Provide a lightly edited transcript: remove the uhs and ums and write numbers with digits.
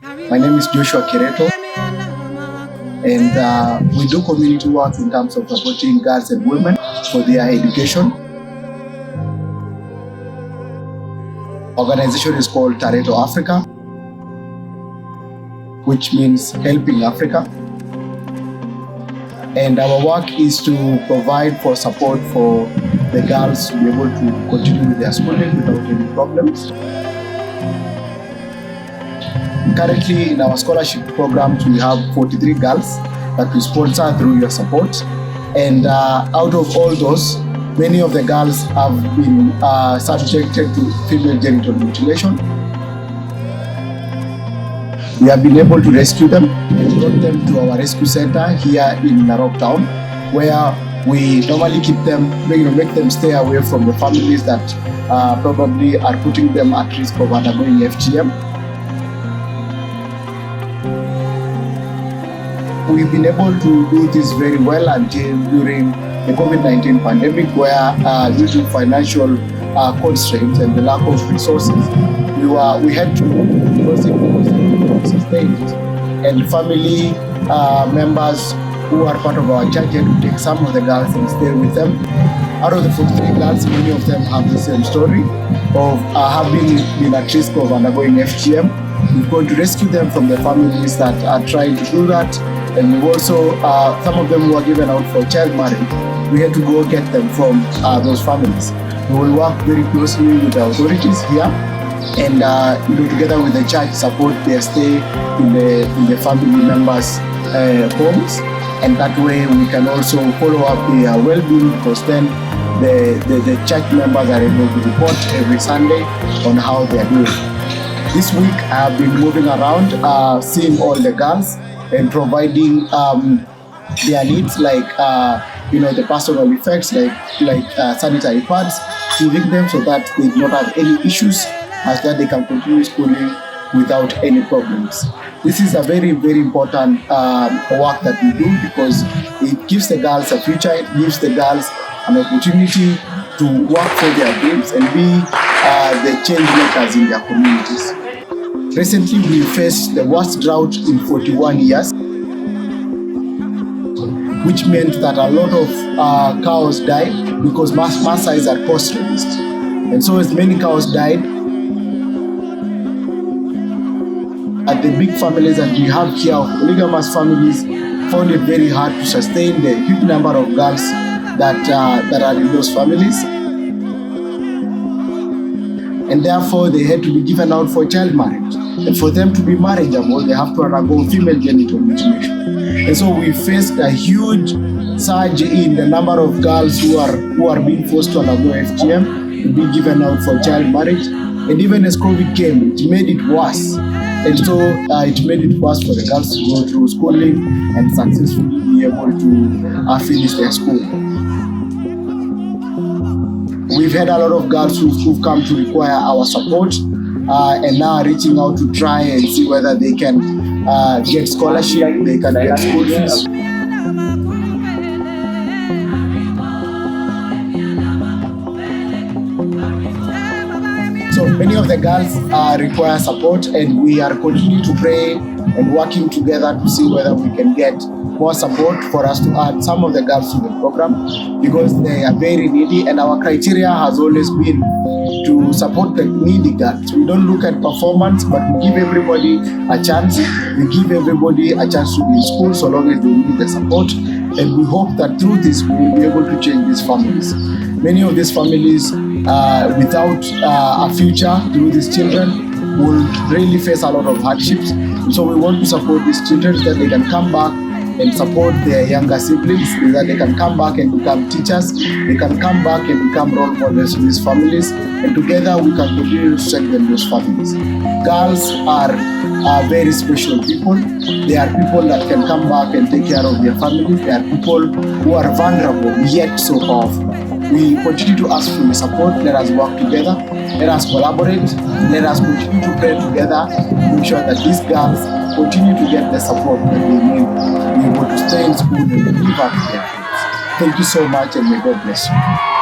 My name is Joshua TARETO, and we do community work in terms of supporting girls and women for their education. Organization is called TARETO Africa, which means helping Africa. And our work is to provide for support for the girls to be able to continue with their schooling without any problems. Currently in our scholarship programs, we have 43 girls that we sponsor through your support. And out of all those, many of the girls have been subjected to female genital mutilation. We have been able to rescue them and brought them to our rescue center here in Narok town, where we normally keep them, make them stay away from the families that probably are putting them at risk of undergoing FGM. We've been able to do this very well until during the COVID-19 pandemic, where due to financial constraints and the lack of resources, we had to sustain it. And family members who are part of our church had to take some of the girls and stay with them. Out of the 43 girls, many of them have the same story of having been at risk of undergoing FGM. We're going to rescue them from the families that are trying to do that. And we've also, some of them who are given out for child marriage, we had to go get them from those families. We will work very closely with the authorities here and together with the church, support their stay in the family members' homes. And that way we can also follow up their well-being, because then the church members are able to report every Sunday on how they are doing. This week I have been moving around, seeing all the girls and providing their needs, like the personal effects, like sanitary pads, giving them so that they do not have any issues, as that they can continue schooling without any problems. This is a very, very important work that we do, because it gives the girls a future. It gives the girls an opportunity to work for their dreams and be the change makers in their communities. Recently, we faced the worst drought in 41 years, which meant that a lot of cows died because mass size are cost reduced. And so as many cows died, at the big families that we have here, polygamous families, found it very hard to sustain the huge number of girls that are in those families. And therefore, they had to be given out for child marriage. And for them to be marriageable, they have to undergo female genital mutilation. And so we faced a huge surge in the number of girls who are being forced to undergo FGM and be given out for child marriage. And even as COVID came, it made it worse. And so it made it worse for the girls to go through schooling and successfully be able to finish their school. We've had a lot of girls who've come to require our support and now are reaching out to try and see whether they can get scholarship, they can get school fees. So many of the girls require support, and we are continuing to pray and working together to see whether we can get more support for us to add some of the girls to the program, because they are very needy, and our criteria has always been to support the needy girls. We don't look at performance, but we give everybody a chance. We give everybody a chance to be in school so long as they need the support. And we hope that through this, we will be able to change these families. Many of these families without a future through these children will really face a lot of hardships. So we want to support these children so that they can come back and support their younger siblings, so that they can come back and become teachers, they can come back and become role models to these families, and together we can continue to strengthen those families. Girls are very special people. They are people that can come back and take care of their families. They are people who are vulnerable yet so powerful. We continue to ask for your support. Let us work together. Let us collaborate. Let us continue to pray together to ensure that these girls continue to get the support that they need to be able to stay in school and live up to their dreams. Thank you so much, and may God bless you.